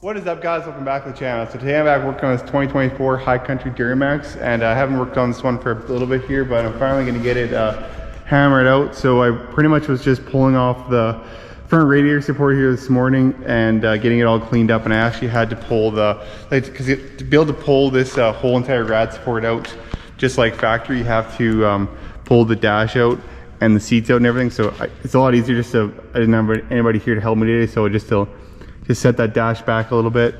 What is up, guys? Welcome back to the channel. So today I'm back working on this 2024 High Country Duramax, and I haven't worked on this one for a little bit here, but I'm finally going to get it hammered out. So I pretty much was just pulling off the front radiator support here this morning and getting it all cleaned up, and I actually had to pull the, because to be able to pull this whole entire rad support out just like factory, you have to pull the dash out and the seats out and everything. So it's a lot easier just to, I didn't have anybody here to help me today, so just set that dash back a little bit,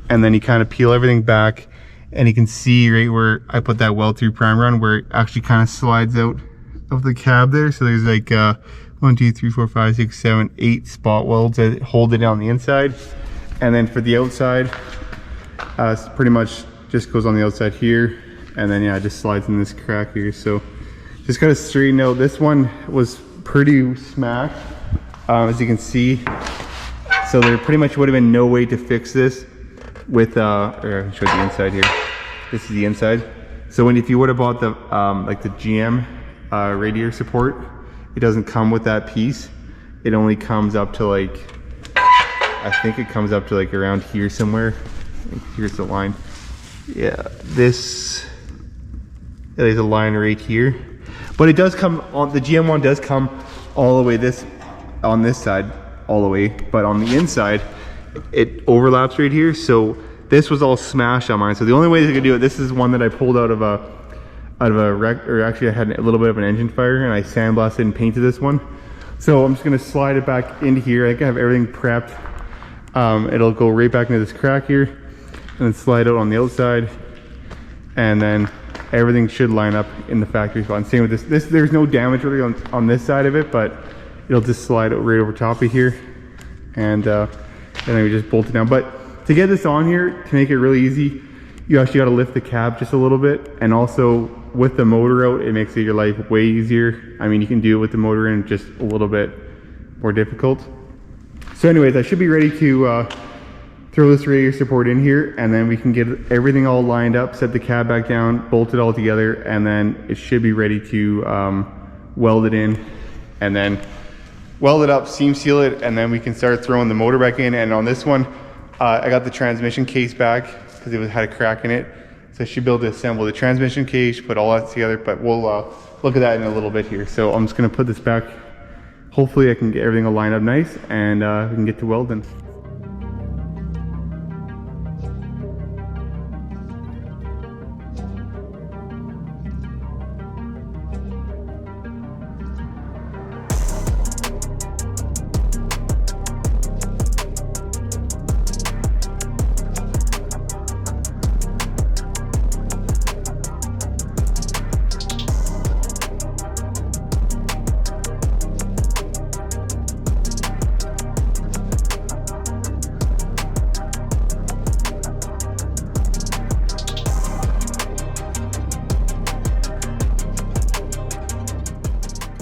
and then you kind of peel everything back, and you can see right where I put that weld through primer on, where it actually kind of slides out of the cab there. So there's like 1, 2, 3, 4, 5, 6, 7, 8 spot welds that hold it on the inside. And then for the outside, pretty much just goes on the outside here, and then yeah, it just slides in this crack here. So just gotta straighten out. This one was pretty smacked, as you can see. So there pretty much would have been no way to fix this with, or I'll show you the inside here. This is the inside. So if you would have bought the, like the GM radiator support, it doesn't come with that piece. It only comes up to like, I think it comes up to like around here somewhere. Here's the line. Yeah, there's a line right here. But it does come on, the GM one does come all the way on this side. All the way, but on the inside it overlaps right here. So this was all smashed on mine, so the only way they could do it, this is one that I pulled out of a wreck, or actually I had a little bit of an engine fire, and I sandblasted and painted this one. So I'm just going to slide it back into here. I think I have everything prepped. It'll go right back into this crack here and then slide out on the outside, and then everything should line up in the factory spot. And same with this there's no damage really on this side of it, but it'll just slide right over top of here, and then we just bolt it down. But to get this on here, to make it really easy, you actually got to lift the cab just a little bit, and also with the motor out, it makes your life way easier. I mean, you can do it with the motor in, just a little bit more difficult. So anyways, I should be ready to throw this radiator support in here, and then we can get everything all lined up, set the cab back down, bolt it all together, and then it should be ready to weld it in, and then weld it up, seam seal it, and then we can start throwing the motor back in. And on this one, I got the transmission case back because it had a crack in it. So I should be able to assemble the transmission case, put all that together, but we'll look at that in a little bit here. So I'm just gonna put this back. Hopefully I can get everything all lined up nice, and we can get to welding.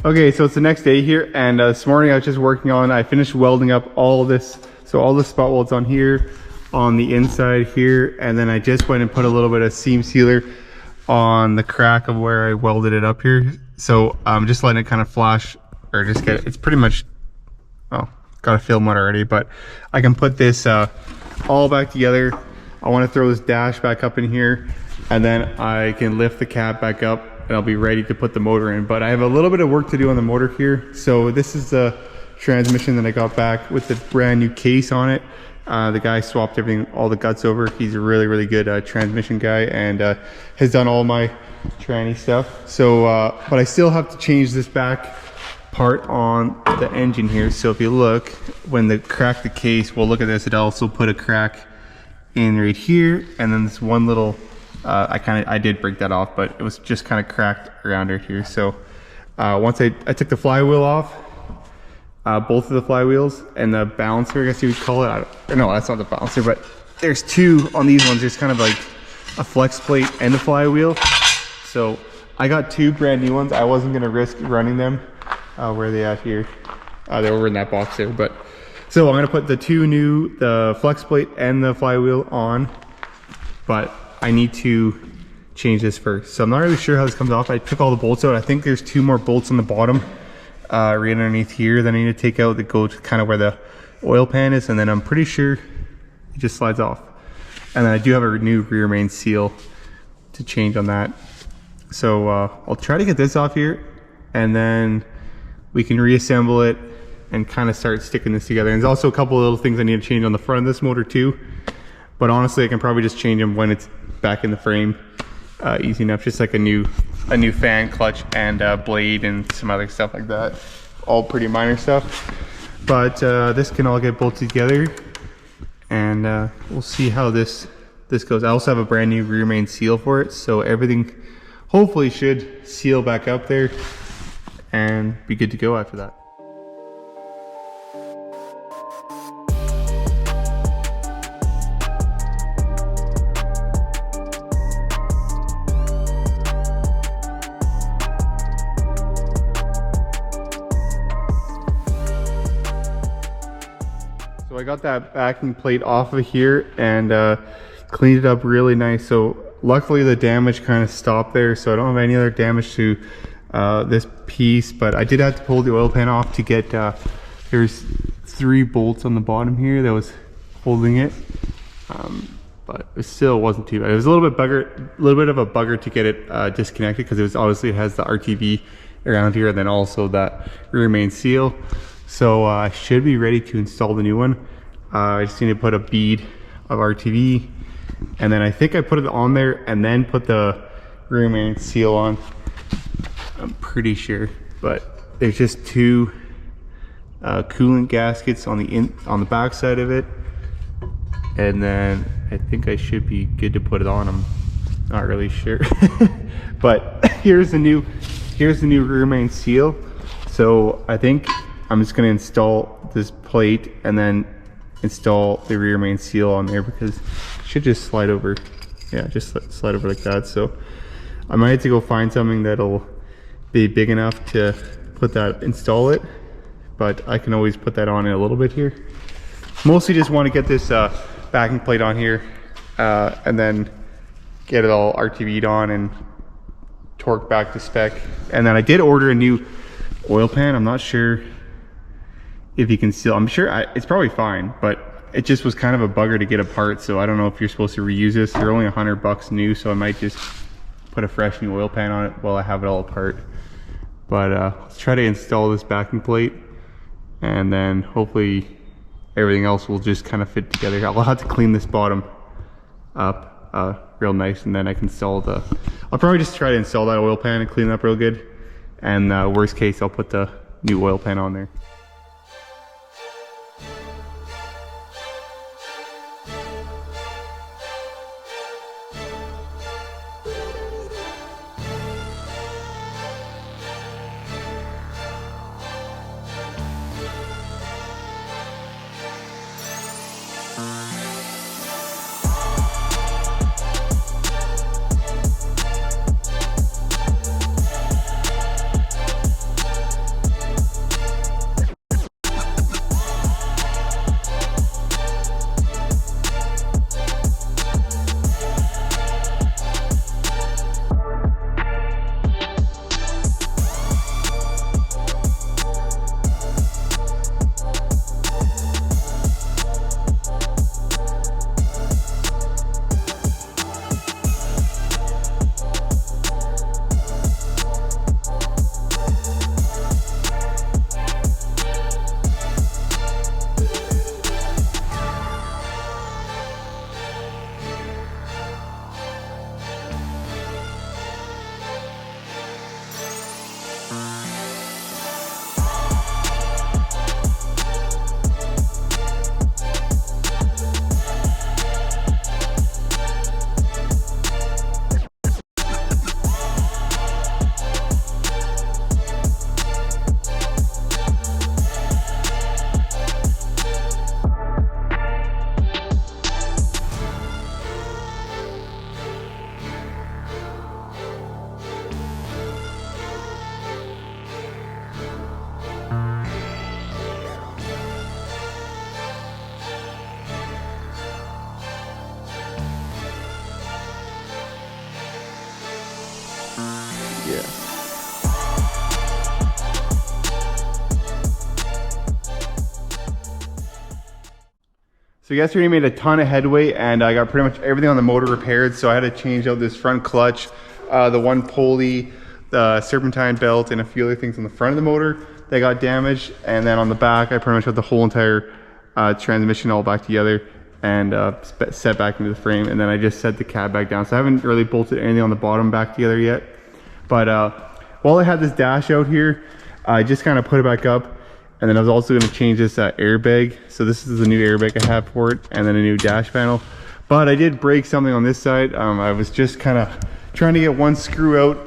Okay, so it's the next day here, and this morning I was just working on, I finished welding up all of this. So all the spot welds on here, on the inside here, and then I just went and put a little bit of seam sealer on the crack of where I welded it up here. So I'm just letting it kind of flash, or just get it. It's pretty much, oh, got a film on already, but I can put this all back together. I want to throw this dash back up in here, and then I can lift the cab back up, and I'll be ready to put the motor in. But I have a little bit of work to do on the motor here. So this is the transmission that I got back with the brand new case on it. The guy swapped everything, all the guts over. He's a really good transmission guy, and has done all my tranny stuff. So, but I still have to change this back part on the engine here. So if you look, when they crack the case, we'll look at this, it also put a crack in right here, and then this one little, I did break that off, but it was just kind of cracked around right here. So once I took the flywheel off, both of the flywheels, and the balancer, I guess you would call it. No, that's not the balancer, but there's two on these ones. There's kind of like a flex plate and a flywheel. So I got two brand new ones. I wasn't gonna risk running them. Where are they at here? They're over in that box there. But so I'm gonna put the flex plate and the flywheel on, but I need to change this first. So I'm not really sure how this comes off. I took all the bolts out. I think there's 2 more bolts on the bottom right underneath here that I need to take out that go to kind of where the oil pan is, and then I'm pretty sure it just slides off. And then I do have a new rear main seal to change on that. So I'll try to get this off here, and then we can reassemble it and kind of start sticking this together. And there's also a couple of little things I need to change on the front of this motor too. But honestly, I can probably just change them when it's back in the frame. Easy enough, just like a new fan, clutch, and blade, and some other stuff like that. All pretty minor stuff. But this can all get bolted together, and we'll see how this goes. I also have a brand new rear main seal for it, so everything hopefully should seal back up there and be good to go after that. So I got that backing plate off of here and cleaned it up really nice. So luckily the damage kind of stopped there, so I don't have any other damage to this piece, but I did have to pull the oil pan off to get, there's 3 bolts on the bottom here that was holding it, but it still wasn't too bad. It was a little bit of a bugger to get it disconnected, because it has the RTV around here and then also that rear main seal. So I should be ready to install the new one. I just need to put a bead of RTV, and then I think I put it on there and then put the rear main seal on. I'm pretty sure, but there's just 2 coolant gaskets on the back side of it, and then I think I should be good to put it on. I'm not really sure. But here's the new rear main seal. So I think I'm just going to install this plate and then install the rear main seal on there, because it should just slide over. Yeah, just slide over like that. So I might have to go find something that'll be big enough to install it, but I can always put that on in a little bit here. Mostly just want to get this backing plate on here and then get it all RTV'd on and torqued back to spec. And then I did order a new oil pan. I'm not sure if you can seal. I'm sure it's probably fine, but it just was kind of a bugger to get apart, so I don't know if you're supposed to reuse this. They're only $100 new, so I might just put a fresh new oil pan on it while I have it all apart. But let's try to install this backing plate, and then hopefully everything else will just kind of fit together. I'll have to clean this bottom up real nice, and then I can I'll probably just try to install that oil pan and clean it up real good, and worst case I'll put the new oil pan on there. yesterday I made a ton of headway and I got pretty much everything on the motor repaired. So I had to change out this front clutch, the one pulley, the serpentine belt, and a few other things on the front of the motor that got damaged. And then on the back, I pretty much got the whole entire transmission all back together and set back into the frame. And then I just set the cab back down. So I haven't really bolted anything on the bottom back together yet. But while I had this dash out here, I just kind of put it back up. And then I was also going to change this airbag. So this is the new airbag I have for it, and then a new dash panel. But I did break something on this side. I was just kind of trying to get one screw out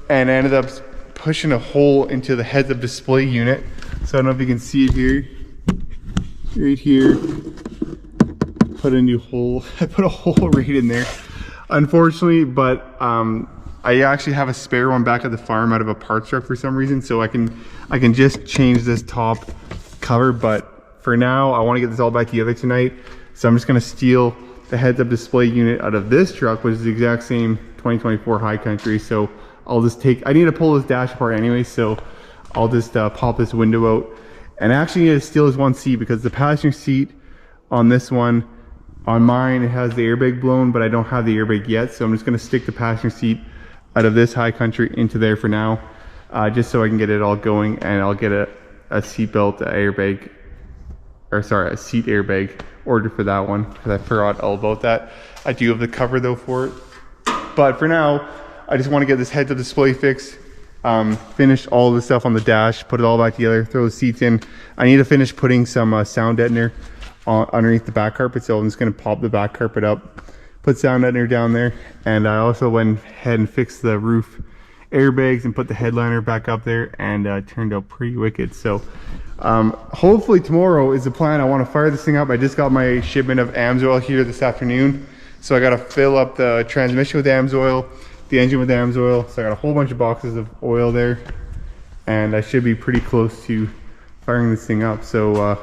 and I ended up pushing a hole into the heads-up display unit. So I don't know if you can see it here. Right here. Put a new hole. I put a hole right in there, unfortunately, but I actually have a spare one back at the farm out of a parts truck for some reason, so I can just change this top cover. But for now, I want to get this all back together tonight, so I'm just going to steal the heads-up display unit out of this truck, which is the exact same 2024 High Country. So I'll just I need to pull this dash apart anyway, so I'll just pop this window out. And I actually need to steal this one seat because the passenger seat on this one, on mine, it has the airbag blown, but I don't have the airbag yet, so I'm just going to stick the passenger seat out of this High Country into there for now, just so I can get it all going. And I'll get a seatbelt airbag, or sorry, a seat airbag order for that one, because I forgot all about that. I do have the cover though for it, but for now I just want to get this heads-up display fixed, finish all the stuff on the dash, put it all back together, throw the seats in. I need to finish putting some sound deadener underneath the back carpet, so I'm just going to pop the back carpet up, put sound deadener down there. And I also went ahead and fixed the roof airbags and put the headliner back up there, and turned out pretty wicked. So hopefully tomorrow is the plan. I want to fire this thing up. I just got my shipment of AMSOIL here this afternoon, so I got to fill up the transmission with AMSOIL, the engine with AMSOIL. So I got a whole bunch of boxes of oil there, and I should be pretty close to firing this thing up. So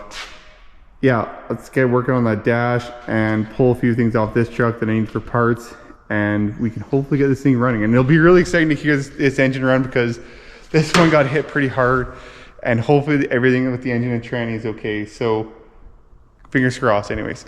yeah, let's get working on that dash and pull a few things off this truck that I need for parts, and we can hopefully get this thing running. And it'll be really exciting to hear this engine run, because this one got hit pretty hard, and hopefully everything with the engine and tranny is okay. So fingers crossed anyways.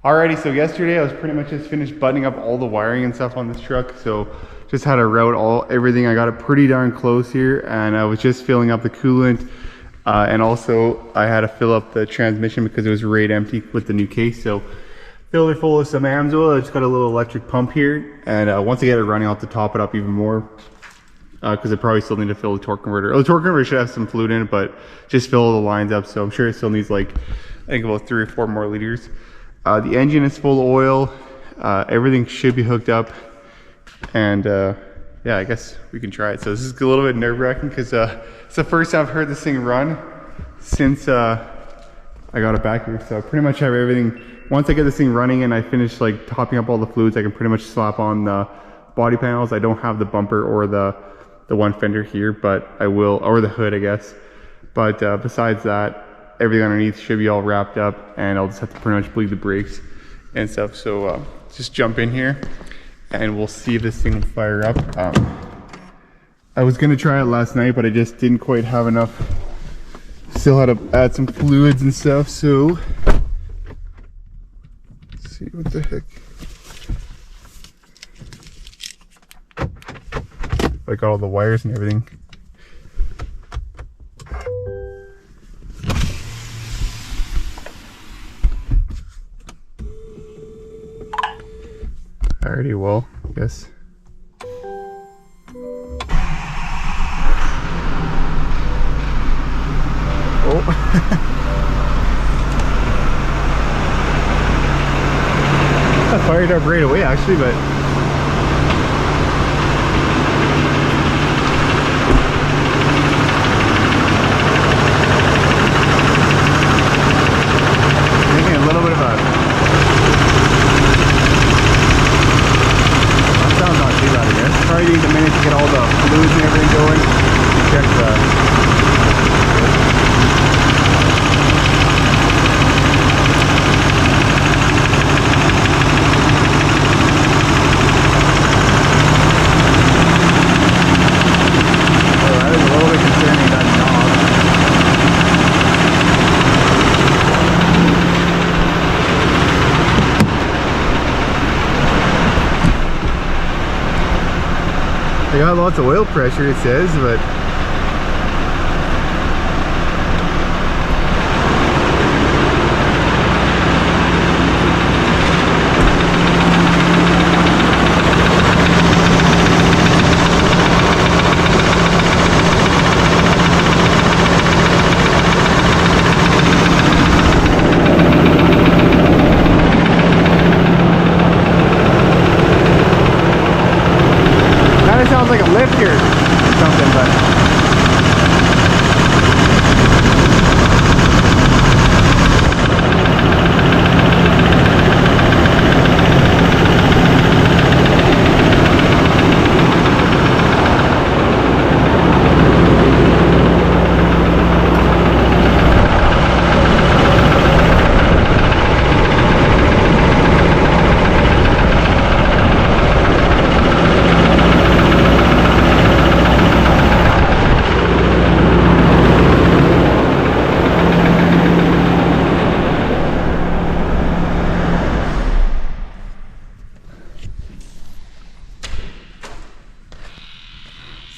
Alrighty, so yesterday I was pretty much just finished buttoning up all the wiring and stuff on this truck. So just had to route everything. I got it pretty darn close here, and I was just filling up the coolant. And also I had to fill up the transmission because it was right empty with the new case. So filled it full of some AMSOIL. I just got a little electric pump here. And once I get it running, I'll have to top it up even more, because I probably still need to fill the torque converter. Oh, the torque converter should have some fluid in it, but just fill all the lines up. So I'm sure it still needs like, I think about 3 or 4 more liters. The engine is full of oil. Everything should be hooked up, and yeah, I guess we can try it. So this is a little bit nerve-wracking because it's the first time I've heard this thing run since I got it back here. So I pretty much have everything. Once I get this thing running and I finish like topping up all the fluids, I can pretty much slap on the body panels. I don't have the bumper or the one fender here, but I will, or the hood, I guess. But besides that, everything underneath should be all wrapped up, and I'll just have to pretty much bleed the brakes and stuff. So just jump in here and we'll see if this thing will fire up. I was gonna try it last night, but I just didn't quite have enough. Still had to add some fluids and stuff, so let's see what the heck. I got all the wires and everything. Alrighty, well, I guess. Oh. I fired up right away actually, but making a little bit of a, that sounds not too bad, I guess. Probably needs a minute to get all the fluids and everything going. Check the they got lots of oil pressure, it says, but sounds like a lifter or something, but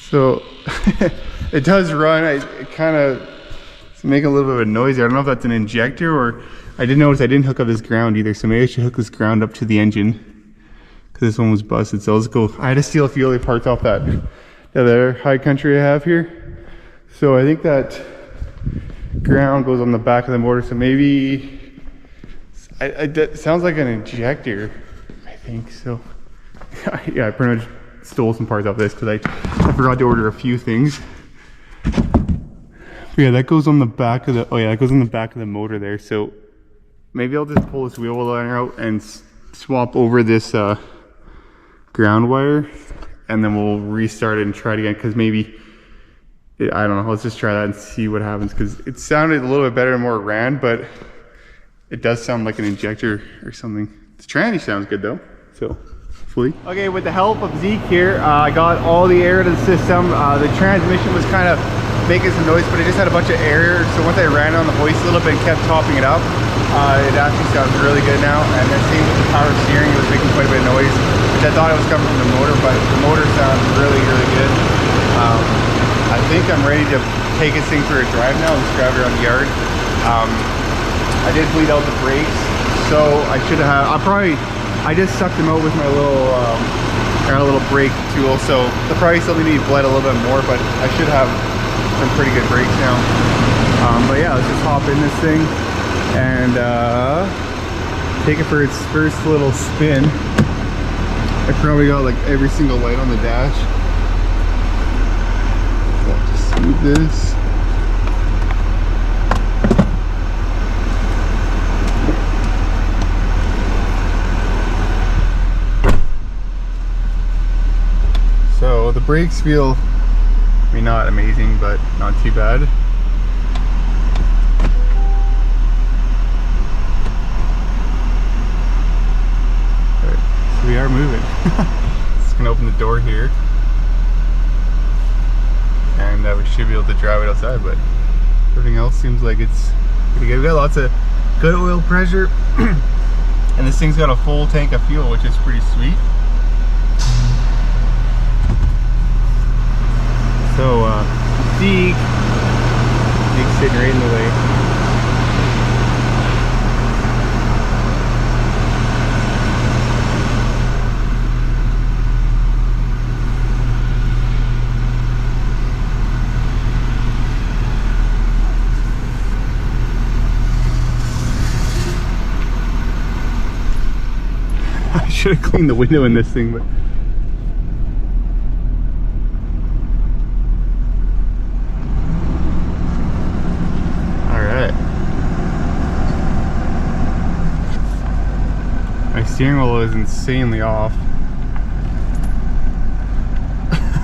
so it does run. It kind of make a little bit of a noise there. I don't know if that's an injector, or I did notice I didn't hook up this ground either, so maybe I should hook this ground up to the engine because this one was busted. So let's go. I had to steal a few other parts off that other high country I have here. So I think that ground goes on the back of the motor, so maybe that sounds like an injector, I think so. Yeah, I pretty much stole some parts off this because I forgot to order a few things. But yeah, that goes on the back of the, oh yeah, that goes on the back of the motor there. So maybe I'll just pull this wheel liner out and swap over this ground wire, and then we'll restart it and try it again, because maybe, I don't know, let's just try that and see what happens, because it sounded a little bit better and more ran, but it does sound like an injector or something. The tranny sounds good though, so hopefully. Okay, with the help of Zeke here, I got all the air to the system. The transmission was kind of making some noise, but it just had a bunch of air, so once I ran on the hoist a little bit and kept topping it up, it actually sounds really good now. And then same with the power steering, it was making quite a bit of noise, which I thought it was coming from the motor, but the motor sounds really, really good. I think I'm ready to take this thing for a drive now. Let's drive it around the yard. I did bleed out the brakes, so I should have, I just sucked them out with my little brake tool, so they'll probably still need bled a little bit more, but I should have some pretty good brakes now. But yeah, let's just hop in this thing and take it for its first little spin. I probably got like every single light on the dash. I'll just smooth this. So the brakes feel, I mean, not amazing, but not too bad. Alright, so we are moving. Just gonna open the door here, and we should be able to drive it outside, but everything else seems like it's pretty good. We got lots of good oil pressure, and this thing's got a full tank of fuel, which is pretty sweet. So, Zeke's sitting right in the way. I should have cleaned the window in this thing, but all right. My steering wheel is insanely off.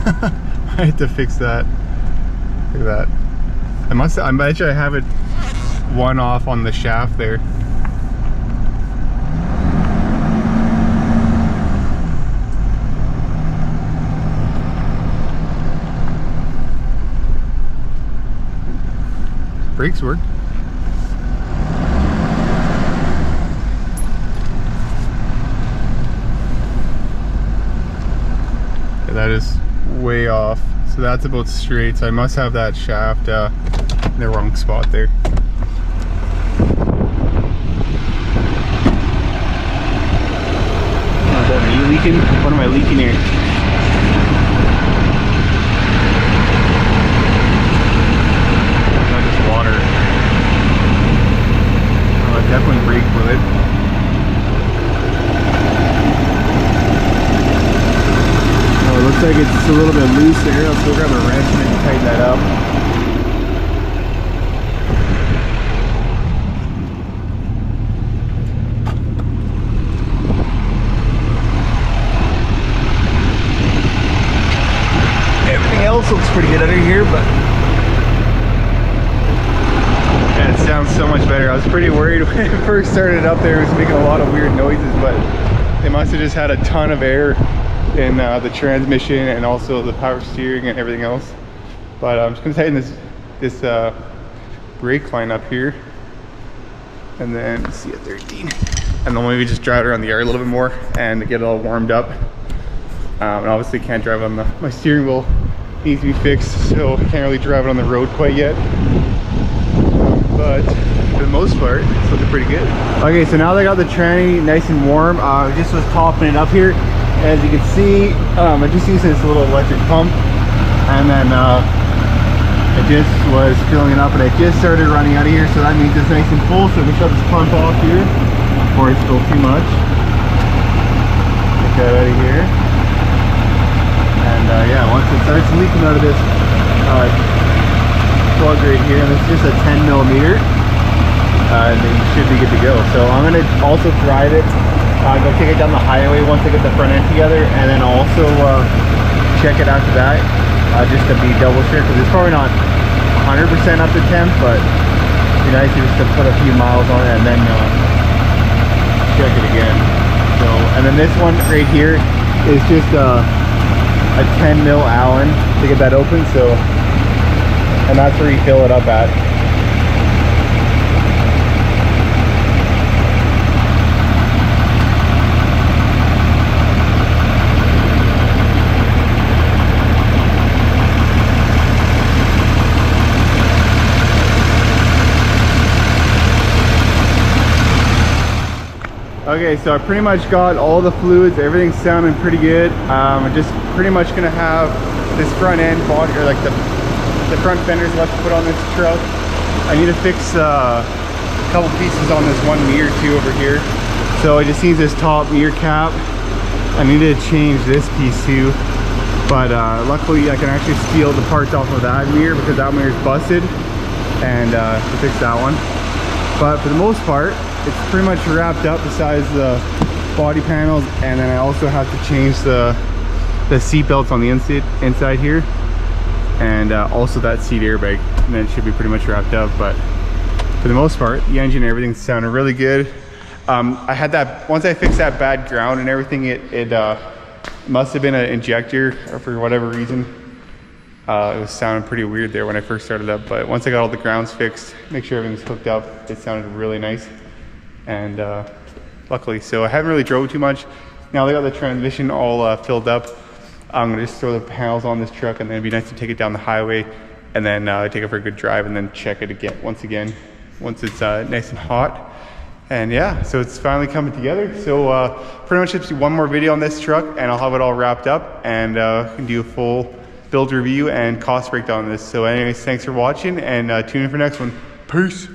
I had to fix that. Look at that. I bet you I have it one off on the shaft there. Brakes work. Yeah, that is way off. So that's about straight. So I must have that shaft in the wrong spot there. Oh, is that me leaking? What am I leaking here? Water. Oh, definitely brake fluid. Oh, it looks like it's a little bit loose there. I'll still grab a wrench and maybe tighten that up. Everything else looks pretty good under here, but it sounds so much better. I was pretty worried when it first started up there. It was making a lot of weird noises, but they must have just had a ton of air in the transmission and also the power steering and everything else. But I'm just gonna tighten this brake line up here, and then see at 13, and then maybe just drive it around the yard a little bit more and get it all warmed up. And obviously can't drive on my steering wheel needs to be fixed, so I can't really drive it on the road quite yet. But for the most part, it's looking pretty good. Okay, so now they got the tranny nice and warm. I just was topping it up here. As you can see, I just used this little electric pump, and then I just was filling it up, and it just started running out of here, so that means it's nice and full. So we shut this pump off here before it's filled too much. Get that out of here. And yeah, once it starts leaking out of this plug right here, and it's just a 10 millimeter, and then you should be good to go. So I'm gonna also drive it, go take it down the highway once I get the front end together, and then also check it after that, just to be double sure, because it's probably not 100% up to temp, but it'd be nice just to put a few miles on it and then check it again. So, and then this one right here is just a 10 mil Allen to get that open. So, and that's where you fill it up at. Okay, so I pretty much got all the fluids, everything's sounding pretty good. I'm just pretty much gonna have this front end body, or like the front fenders left to put on this truck. I need to fix a couple pieces on this one mirror too over here. So it just needs this top mirror cap. I need to change this piece too. But luckily I can actually steal the parts off of that mirror, because that mirror is busted, and to fix that one. But for the most part, it's pretty much wrapped up besides the body panels, and then I also have to change the seat belts on the inside here, and also that seat airbag, and then it should be pretty much wrapped up. But for the most part, the engine and everything sounded really good. I had that, once I fixed that bad ground and everything, it must have been an injector, or for whatever reason. It was sounding pretty weird there when I first started up, but once I got all the grounds fixed, make sure everything's hooked up, it sounded really nice. And luckily, so I haven't really drove too much. Now they got the transmission all filled up. I'm gonna just throw the panels on this truck, and then it'd be nice to take it down the highway, and then take it for a good drive, and then check it again once it's nice and hot. And yeah, so it's finally coming together. So pretty much just do one more video on this truck, and I'll have it all wrapped up, and can do a full build review and cost breakdown on this. So anyways, thanks for watching, and tune in for next one. Peace.